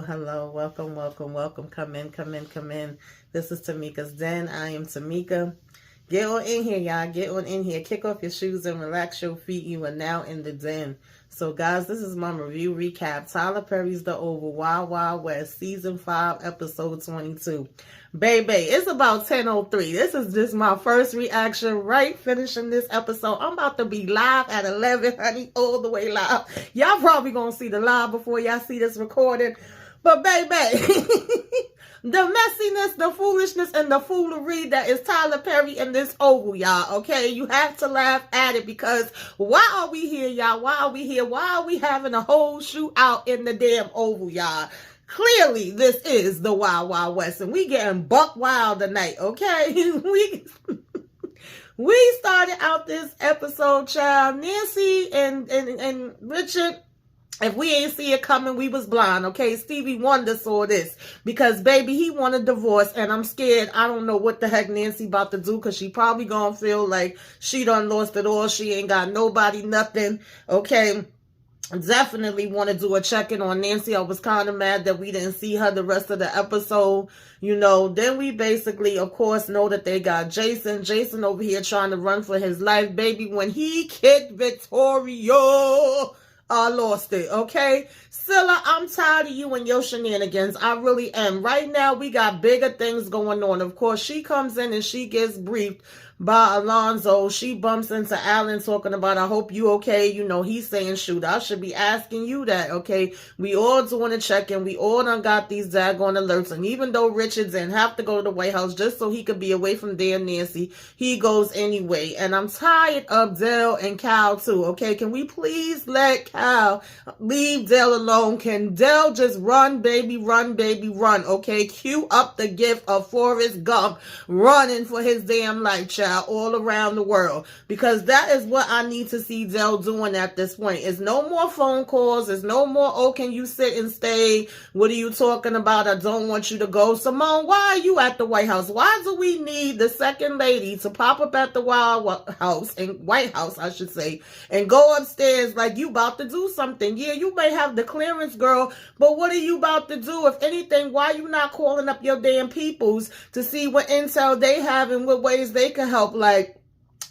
hello. Welcome. Come in. This is Tamika's Den. I am Tamika. Get on in here, y'all. Get on in here. Kick off your shoes and relax your feet. You are now in the den. So, guys, this is my review recap. Tyler Perry's The Oval, Wild Wild West, Season 5, Episode 22. Baby, it's about 10:03. This is just my first reaction, right? Finishing this episode. I'm about to be live at 11, honey, all the way live. Y'all probably gonna see the live before y'all see this recorded. But, baby, the messiness, the foolishness, and the foolery that is Tyler Perry in this Oval, y'all, okay? You have to laugh at it because why are we here, y'all? Why are we here? Why are we having a whole shootout in the damn Oval, y'all? Clearly, this is the Wild Wild West, and we getting buck wild tonight, okay? We started out this episode, child. Nancy and Richard, if we ain't see it coming, we was blind, okay? Stevie Wonder saw this because, baby, he want a divorce, and I'm scared. I don't know what the heck Nancy about to do because she probably gonna feel like she done lost it all. She ain't got nobody, nothing, okay? Definitely want to do a check-in on Nancy. I was kind of mad that we didn't see her the rest of the episode, you know. Then we basically, of course, know that they got Jason. Jason over here trying to run for his life, baby. When he kicked Victoria, I lost it, okay? Scylla, I'm tired of you and your shenanigans. I really am. Right now, we got bigger things going on. Of course, she comes in and she gets briefed by Alonzo. She bumps into Alan talking about, I hope you okay. You know, he's saying, shoot, I should be asking you that, okay? We all doing a check-in. We all done got these daggone alerts. And even though Richard didn't have to go to the White House just so he could be away from damn Nancy, he goes anyway. And I'm tired of Dale and Cal too, okay? Can we please let Cal leave Dale alone? Can Dale just run, baby, run, okay? Cue up the gift of Forrest Gump running for his damn life, child, all around the world, because that is what I need to see Dell doing at this point. It's no more phone calls. It's no more, oh, can you sit and stay? What are you talking about? I don't want you to go. Simone, why are you at the White House? Why do we need the second lady to pop up at the White House, I should say, and go upstairs like you about to do something? Yeah, you may have the clearance, girl, but what are you about to do? If anything, why are you not calling up your damn peoples to see what intel they have and what ways they can help? Like,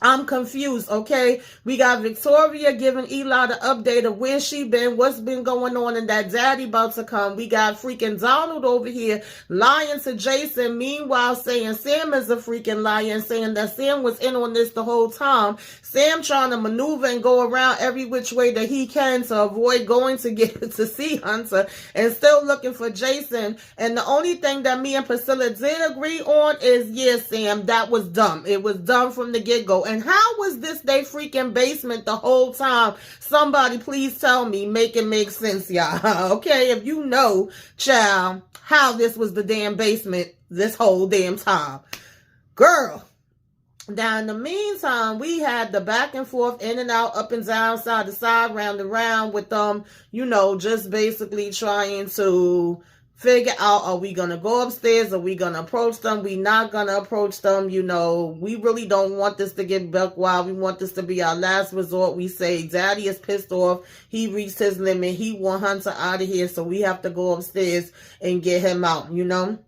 I'm confused, okay? We got Victoria giving Eli the update of where she been, what's been going on, and that daddy about to come. We got freaking Donald over here lying to Jason, meanwhile saying Sam is a freaking liar and saying that Sam was in on this the whole time. Sam trying to maneuver and go around every which way that he can to avoid going to get to see Hunter and still looking for Jason. And the only thing that me and Priscilla did agree on is, yeah, Sam, that was dumb. It was dumb from the get-go. And how was this they freaking basement the whole time? Somebody please tell me, make it make sense, y'all. Okay, if you know, child, how this was the damn basement this whole damn time. Girl. Now, in the meantime, we had the back and forth, in and out, up and down, side to side, round and round with them, you know, just basically trying to figure out, are we going to go upstairs? Are we going to approach them? We not going to approach them. You know, we really don't want this to get buck wild. We want this to be our last resort. We say Daddy is pissed off. He reached his limit. He want Hunter out of here. So we have to go upstairs and get him out, you know?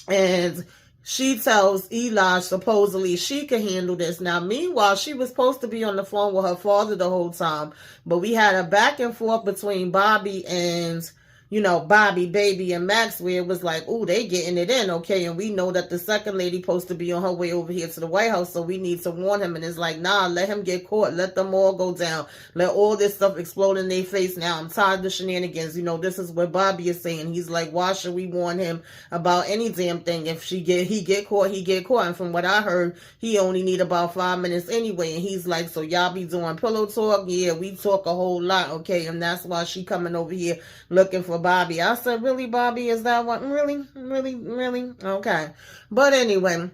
And she tells Eli supposedly she can handle this. Now, meanwhile, she was supposed to be on the phone with her father the whole time. But we had a back and forth between Bobby and, you know, Bobby, Baby, and Max, where it was like, oh, they getting it in, okay? And we know that the second lady supposed to be on her way over here to the White House, so we need to warn him. And it's like, nah, let him get caught. Let them all go down. Let all this stuff explode in their face now. I'm tired of the shenanigans. You know, this is what Bobby is saying. He's like, why should we warn him about any damn thing? If he get caught, he get caught. And from what I heard, he only need about 5 minutes anyway. And he's like, so y'all be doing pillow talk? Yeah, we talk a whole lot, okay? And that's why she coming over here looking for Bobby. I said, really, Bobby? Is that what? Really? Okay. But anyway,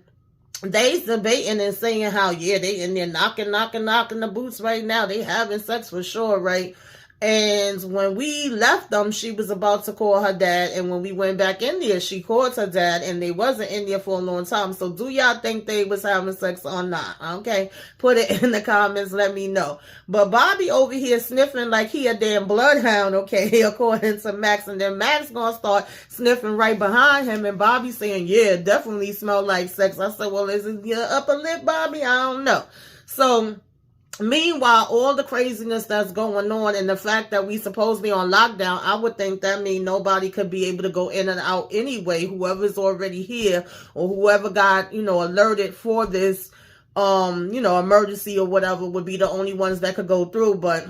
they debating and saying how, yeah, they in there knocking the boots right now. They having sex for sure, right? And when we left them, she was about to call her dad. And when we went back in there, she called her dad, and they wasn't in there for a long time. So do y'all think they was having sex or not? Okay. Put it in the comments. Let me know. But Bobby over here sniffing like he a damn bloodhound, okay, according to Max. And then Max gonna start sniffing right behind him. And Bobby saying, yeah, it definitely smell like sex. I said, well, is it your upper lip, Bobby? I don't know. So meanwhile, all the craziness that's going on and the fact that we supposedly on lockdown, I would think that means nobody could be able to go in and out anyway. Whoever's already here or whoever got, alerted for this, emergency or whatever would be the only ones that could go through. But,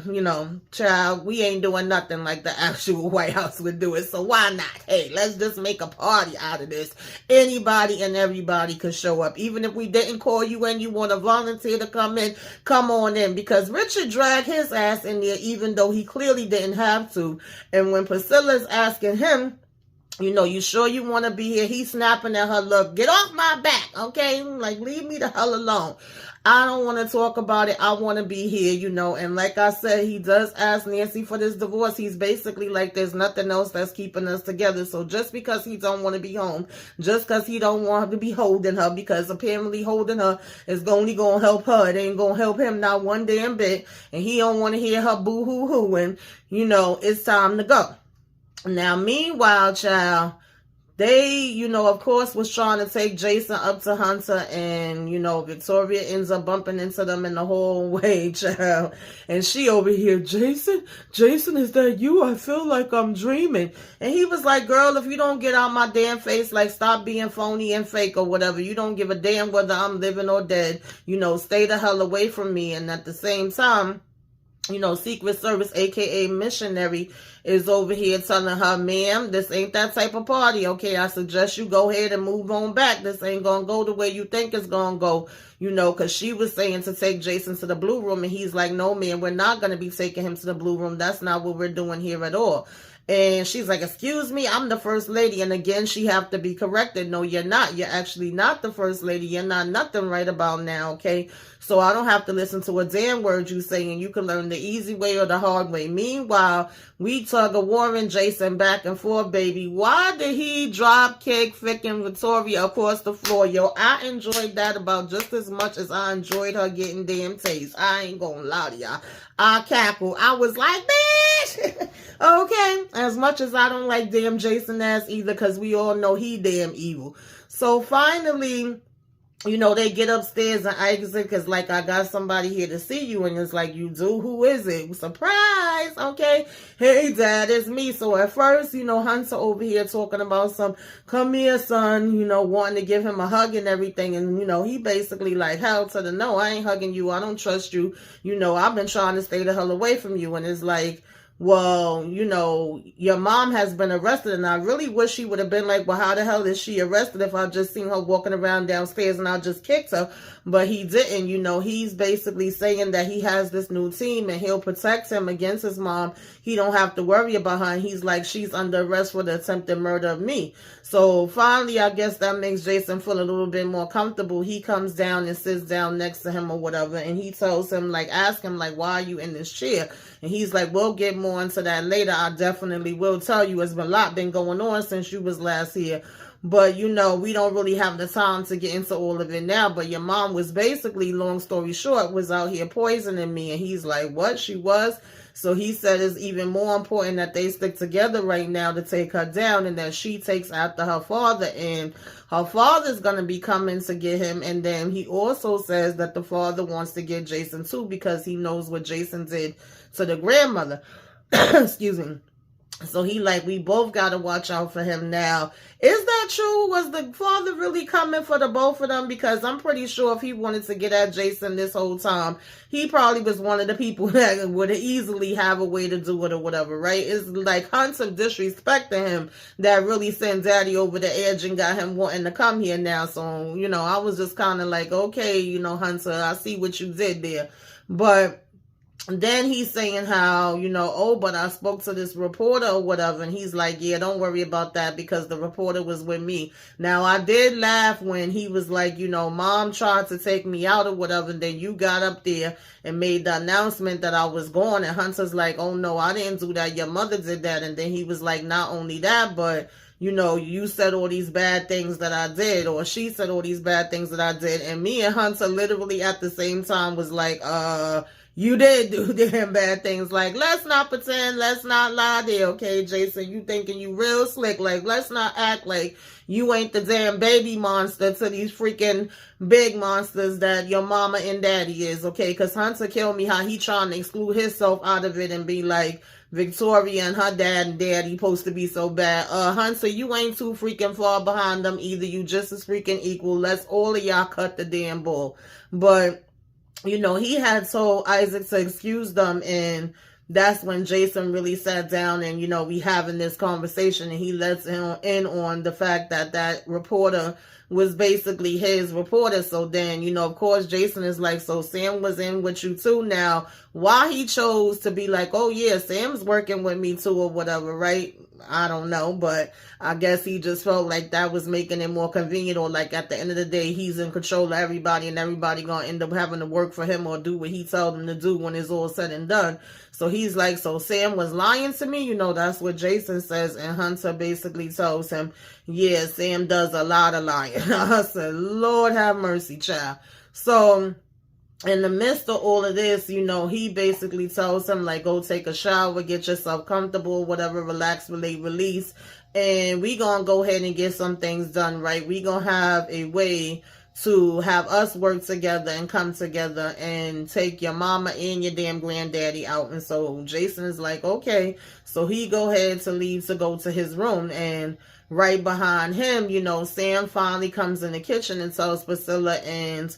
child, we ain't doing nothing like the actual White House would do it. So why not? Hey, let's just make a party out of this. Anybody and everybody could show up. Even if we didn't call you and you want to volunteer to come in, come on in. Because Richard dragged his ass in there even though he clearly didn't have to. And when Priscilla's asking him, you sure you want to be here? He's snapping at her, look, get off my back, okay? Like, leave me the hell alone. I don't want to talk about it. I want to be here, And like I said, he does ask Nancy for this divorce. He's basically like, there's nothing else that's keeping us together. So just because he don't want to be home, just because he don't want to be holding her, because apparently holding her is only going to help her. It ain't going to help him not one damn bit. And he don't want to hear her boo-hoo-hooing. It's time to go. Now, meanwhile, child, they, of course, was trying to take Jason up to Hunter, and, Victoria ends up bumping into them in the hallway, child. And she over here, Jason, is that you? I feel like I'm dreaming. And he was like, girl, if you don't get out my damn face, like, stop being phony and fake or whatever. You don't give a damn whether I'm living or dead. Stay the hell away from me. And at the same time, Secret Service, aka missionary, is over here telling her, ma'am, this ain't that type of party, okay? I suggest you go ahead and move on back. This ain't gonna go the way you think it's gonna go, because she was saying to take Jason to the blue room, and he's like, no, man, we're not gonna be taking him to the blue room. That's not what we're doing here at all. And she's like, excuse me, I'm the first lady. And again, she have to be corrected. No, you're not. You're actually not the first lady. You're not nothing right about now, okay? So I don't have to listen to a damn word you say, and you can learn the easy way or the hard way. Meanwhile, we tug a warring Jason back and forth, baby. Why did he drop kick freaking Victoria across the floor? Yo, I enjoyed that about just as much as I enjoyed her getting damn tased. I ain't gonna lie to y'all. I cackled. I was like, bitch! Okay, as much as I don't like damn Jason ass either, because we all know he damn evil. So finally, they get upstairs and exit because, like, I got somebody here to see you. And it's like, you do? Who is it? Surprise! Okay. Hey, Dad, it's me. So at first, Hunter over here talking about some, come here, son, wanting to give him a hug and everything. And, he basically like, hell to the no, I ain't hugging you. I don't trust you. I've been trying to stay the hell away from you. And it's like, well, your mom has been arrested, and I really wish she would have been like, well, how the hell is she arrested if I just seen her walking around downstairs and I just kicked her? But he didn't. He's basically saying that he has this new team and he'll protect him against his mom. He don't have to worry about her. And he's like, she's under arrest for the attempted murder of me. So finally, I guess that makes Jason feel a little bit more comfortable. He comes down and sits down next to him or whatever, and he tells him, like, ask him, like, why are you in this chair? And he's like, we'll get more into that later. I definitely will tell you. It's been a lot been going on since you was last here. But, we don't really have the time to get into all of it now. But your mom was basically, long story short, was out here poisoning me. And he's like, what? She was? So he said it's even more important that they stick together right now to take her down, and that she takes after her father, and her father's going to be coming to get him. And then he also says that the father wants to get Jason too, because he knows what Jason did to the grandmother. Excuse me. So he like, we both got to watch out for him now. Is that true? Was the father really coming for the both of them? Because I'm pretty sure if he wanted to get at Jason this whole time, he probably was one of the people that would easily have a way to do it or whatever, right? It's like Hunter disrespecting him that really sent Daddy over the edge and got him wanting to come here now. So, I was just kind of like, okay, Hunter, I see what you did there. But then he's saying how, oh, but I spoke to this reporter or whatever. And he's like, yeah, don't worry about that because the reporter was with me. Now, I did laugh when he was like, mom tried to take me out or whatever. And then you got up there and made the announcement that I was gone. And Hunter's like, oh, no, I didn't do that. Your mother did that. And then he was like, not only that, but you said all these bad things that I did, or she said all these bad things that I did. And me and Hunter literally at the same time was like, you did do damn bad things. Like, let's not pretend, let's not lie there, okay, Jason? You thinking you real slick. Like, let's not act like you ain't the damn baby monster to these freaking big monsters that your mama and daddy is, okay? Because Hunter killed me how he trying to exclude himself out of it and be like, Victoria and her dad and daddy supposed to be so bad. Hunter, you ain't too freaking far behind them either. You just as freaking equal. Let's all of y'all cut the damn bull. But he had told Isaac to excuse them, and that's when Jason really sat down and, we having this conversation, and he lets him in on the fact that that reporter was basically his reporter. So then, of course, Jason is like, so Sam was in with you too. Now, why he chose to be like, oh yeah, Sam's working with me too or whatever, right? I don't know, but I guess he just felt like that was making it more convenient, or like at the end of the day, he's in control of everybody and everybody gonna end up having to work for him or do what he told them to do when it's all said and done. So he's like, so Sam was lying to me? That's what Jason says. And Hunter basically tells him, yeah, Sam does a lot of lying. I said, Lord have mercy, child. So in the midst of all of this, he basically tells him, like, go take a shower, get yourself comfortable, whatever, relax, relate, release. And we gonna go ahead and get some things done, right? We gonna have a way to have us work together and come together and take your mama and your damn granddaddy out. And so Jason is like, okay. So he go ahead to leave to go to his room. And right behind him, Sam finally comes in the kitchen and tells Priscilla and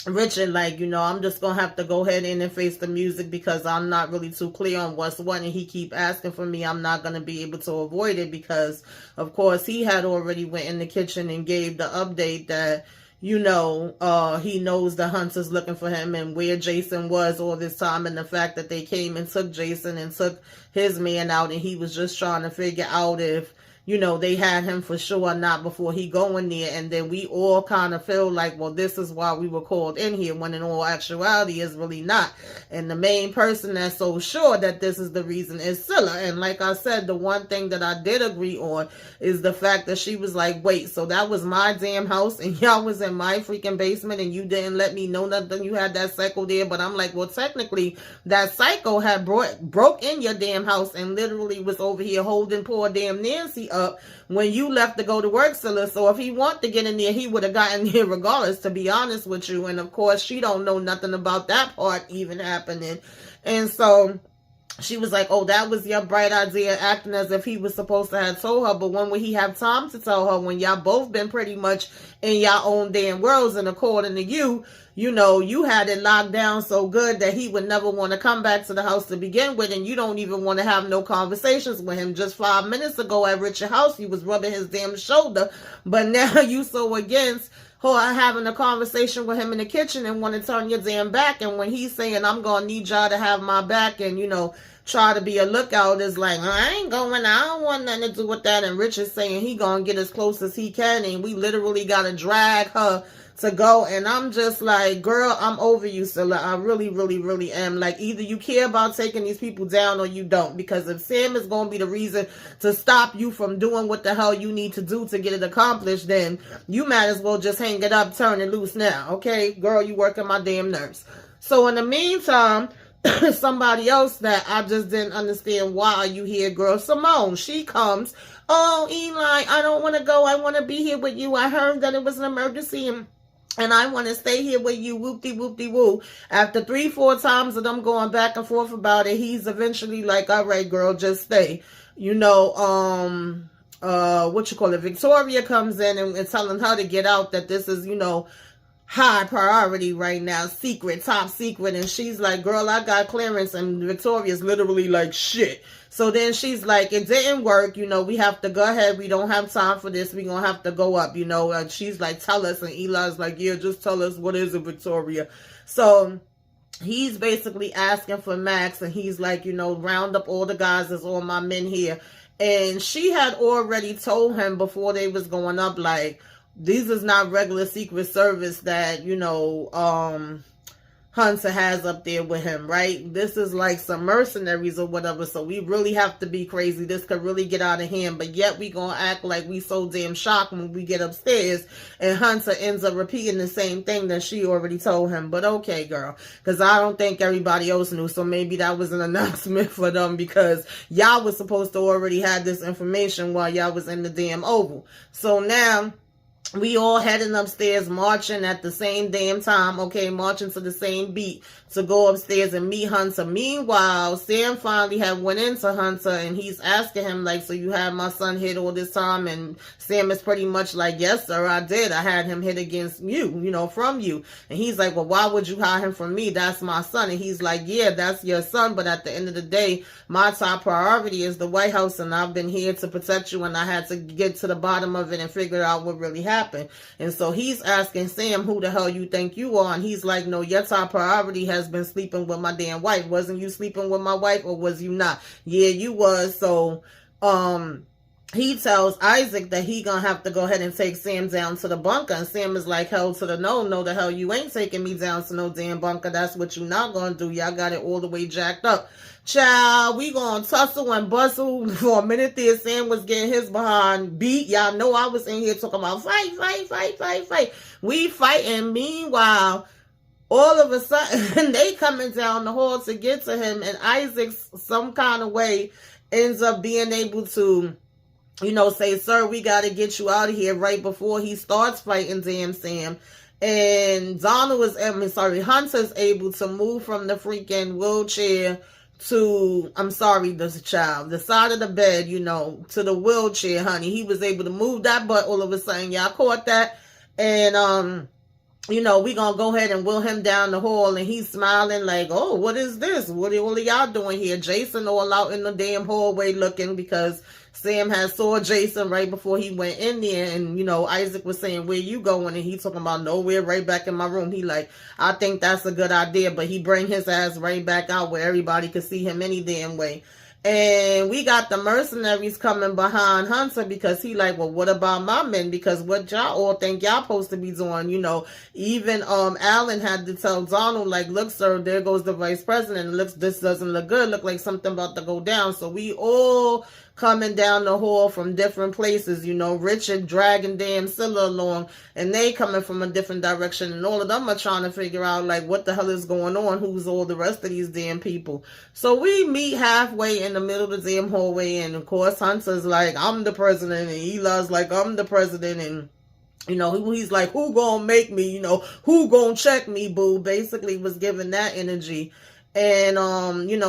Richard, like, I'm just gonna have to go ahead in and face the music because I'm not really too clear on what's what, and he keep asking for me. I'm not gonna be able to avoid it because, of course, he had already went in the kitchen and gave the update that, he knows the Hunter's looking for him and where Jason was all this time, and the fact that they came and took Jason and took his man out, and he was just trying to figure out if they had him for sure or not before he go in there. And then we all kind of feel like, well, this is why we were called in here, when in all actuality is really not. And the main person that's so sure that this is the reason is Scylla. And like I said, the one thing that I did agree on is the fact that she was like, wait, so that was my damn house and y'all was in my freaking basement and you didn't let me know nothing. You had that psycho there. But I'm like, well, technically that psycho had broke in your damn house and literally was over here holding poor damn Nancy up when you left to go to work, Scylla. So if he wanted to get in there, he would have gotten there regardless, to be honest with you. And of course, she don't know nothing about that part even happening. And so she was like, oh, that was your bright idea, acting as if he was supposed to have told her. But when would he have time to tell her when y'all both been pretty much in your own damn worlds? And according to you, you had it locked down so good that he would never want to come back to the house to begin with. And you don't even want to have no conversations with him. Just 5 minutes ago at Richard's house, you was rubbing his damn shoulder. But now you so against having a conversation with him in the kitchen and want to turn your damn back. And when he's saying, I'm going to need y'all to have my back and, try to be a lookout, is like, I ain't going, I don't want nothing to do with that. And Richard's saying he going to get as close as he can. And we literally got to drag her to go. And I'm just like, girl, I'm over you, Scylla. I really, really, really am. Like, either you care about taking these people down or you don't. Because if Sam is going to be the reason to stop you from doing what the hell you need to do to get it accomplished, then you might as well just hang it up, turn it loose now. Okay, girl, you working my damn nerves. So in the meantime, somebody else that I just didn't understand, why are you here, girl? Simone, she comes. Oh, Eli, I don't want to go. I want to be here with you. I heard that it was an emergency and I want to stay here with you, whoop-de-whoop-de-woo. After 3-4 times of them going back and forth about it, he's eventually like, all right, girl, just stay. Victoria comes in and telling her to get out, that this is, high priority right now, secret, top secret. And she's like, girl, I got clearance. And Victoria's literally like, shit. So then she's like, it didn't work. We have to go ahead. We don't have time for this. We're going to have to go up, And she's like, tell us. And Eli's like, yeah, just tell us, what is it, Victoria? So he's basically asking for Max, and he's like, round up all the guys that's all my men here. And she had already told him before they was going up, like, these is not regular Secret Service that, Hunter has up there with him, right? This is like some mercenaries or whatever, so we really have to be crazy. This could really get out of hand, but yet we gonna act like we so damn shocked when we get upstairs and Hunter ends up repeating the same thing that she already told him. But okay, girl, because I don't think everybody else knew, so maybe that was an announcement for them, because y'all was supposed to already have this information while y'all was in the damn Oval. So now we all heading upstairs, marching at the same damn time, okay, marching to the same beat to go upstairs and meet Hunter. Meanwhile, Sam finally had went into Hunter, and he's asking him, like, so you had my son hit all this time? And Sam is pretty much like, yes, sir, I did. I had him hit against you, from you. And he's like, well, why would you hide him from me? That's my son. And he's like, yeah, that's your son, but at the end of the day, my top priority is the White House, and I've been here to protect you, and I had to get to the bottom of it and figure out what really happened. And so he's asking Sam, who the hell you think you are? And he's like, no, your top priority has been sleeping with my damn wife. Wasn't you sleeping with my wife, or was you not? Yeah, you was. So he tells Isaac that he gonna have to go ahead and take Sam down to the bunker. And Sam is like, hell to the no. No, the hell you ain't taking me down to no damn bunker. That's what you not gonna do. Y'all got it all the way jacked up. Child, we gonna tussle and bustle for a minute there. Sam was getting his behind beat. Y'all know I was in here talking about fight. We fighting. Meanwhile, all of a sudden, they coming down the hall to get to him, and Isaac, some kind of way, ends up being able to, say, sir, we got to get you out of here right before he starts fighting damn Sam. And Hunter's able to move from the freaking wheelchair to, the side of the bed, to the wheelchair, honey. He was able to move that butt all of a sudden. Y'all caught that? And, we gonna go ahead and wheel him down the hall, and he's smiling like, oh, what is this? What are y'all doing here? Jason all out in the damn hallway looking, because Sam had saw Jason right before he went in there, and, Isaac was saying, where you going? And he talking about nowhere, right back in my room. He like, I think that's a good idea, but he bring his ass right back out where everybody could see him any damn way. And we got the mercenaries coming behind Hunter, because he like, well, what about my men? Because what y'all all think y'all supposed to be doing, Even Alan had to tell Donald, like, look, sir, there goes the vice president. This doesn't look good. Look like something about to go down. So we all coming down the hall from different places, Richard dragging damn Scylla along, and they coming from a different direction, and all of them are trying to figure out, like, what the hell is going on, who's all the rest of these damn people. So we meet halfway in the middle of the damn hallway, and of course Hunter's like, I'm the president, and Eli's like, I'm the president, and he's like, who gonna make me, who gonna check me, boo? Basically was giving that energy. And,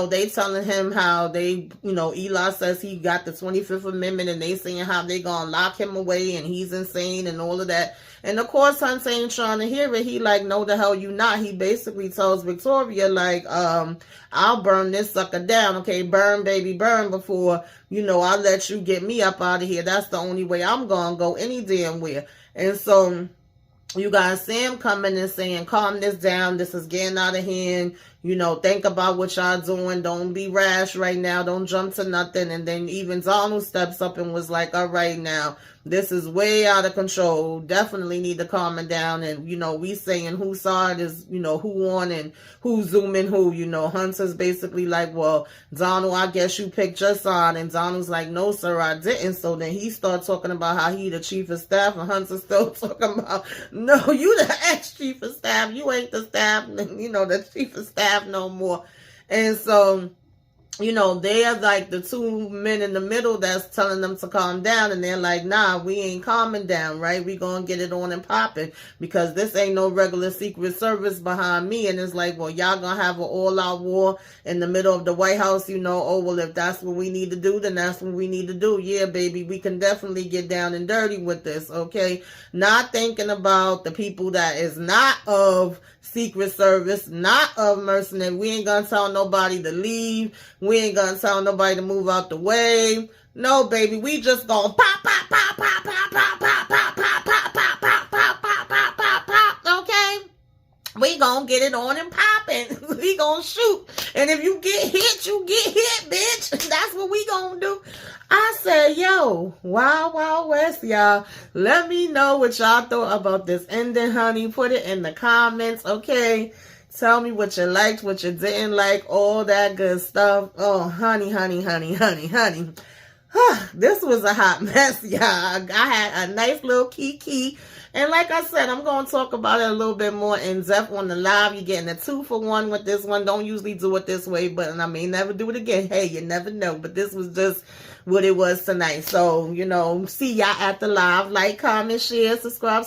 they telling him how they, Eli says he got the 25th Amendment, and they saying how they gonna lock him away and he's insane and all of that. And of course, Hunter ain't trying to hear it. He like, no, the hell you not. He basically tells Victoria, like, I'll burn this sucker down. Okay, burn, baby, burn before, I let you get me up out of here. That's the only way I'm gonna go any damn where. And so you got Sam coming and saying, calm this down. This is getting out of hand. Think about what y'all doing. Don't be rash right now. Don't jump to nothing. And then even Donald steps up and was like, all right, now, this is way out of control. Definitely need to calm it down. And, we saying whose side is, who on and who's zooming who, Hunter's basically like, well, Donald, I guess you picked your side. And Donald's like, no, sir, I didn't. So then he starts talking about how he the chief of staff, and Hunter's still talking about, no, you the ex-chief of staff. You ain't the staff, the chief of staff no more. And so, they're like the two men in the middle that's telling them to calm down, and they're like, nah, we ain't calming down, right? We gonna get it on and popping, because this ain't no regular Secret Service behind me. And it's like, well, y'all gonna have an all-out war in the middle of the White House, oh, well, if that's what we need to do, then that's what we need to do. Yeah, baby, we can definitely get down and dirty with this, okay? Not thinking about the people that is not of Secret Service, not of mercenary. We ain't gonna tell nobody to leave. We ain't gonna tell nobody to move out the way. No, baby, we just gonna pop, pop, pop, pop, pop, pop, pop, pop, pop, pop, pop, pop, pop, pop, pop, pop, pop, okay? We gonna get it on and popping. weapon. We gonna shoot. And if you get hit, you get hit, bitch. That's what we gonna do. I said, yo, Wild Wild West, y'all. Let me know what y'all thought about this ending, honey. Put it in the comments, okay? Tell me what you liked, what you didn't like, all that good stuff. Oh, honey, honey, honey, honey, honey. This was a hot mess, y'all. I had a nice little kiki. And like I said, I'm going to talk about it a little bit more in depth on the live. You're getting a 2-for-1 with this one. Don't usually do it this way, but I may never do it again. Hey, you never know. But this was just what it was tonight. So, see y'all at the live. Like, comment, share, subscribe.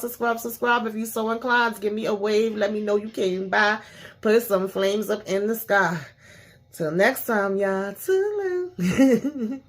If you so inclined, give me a wave. Let me know you came by. Put some flames up in the sky. Till next time, y'all. Toodaloo.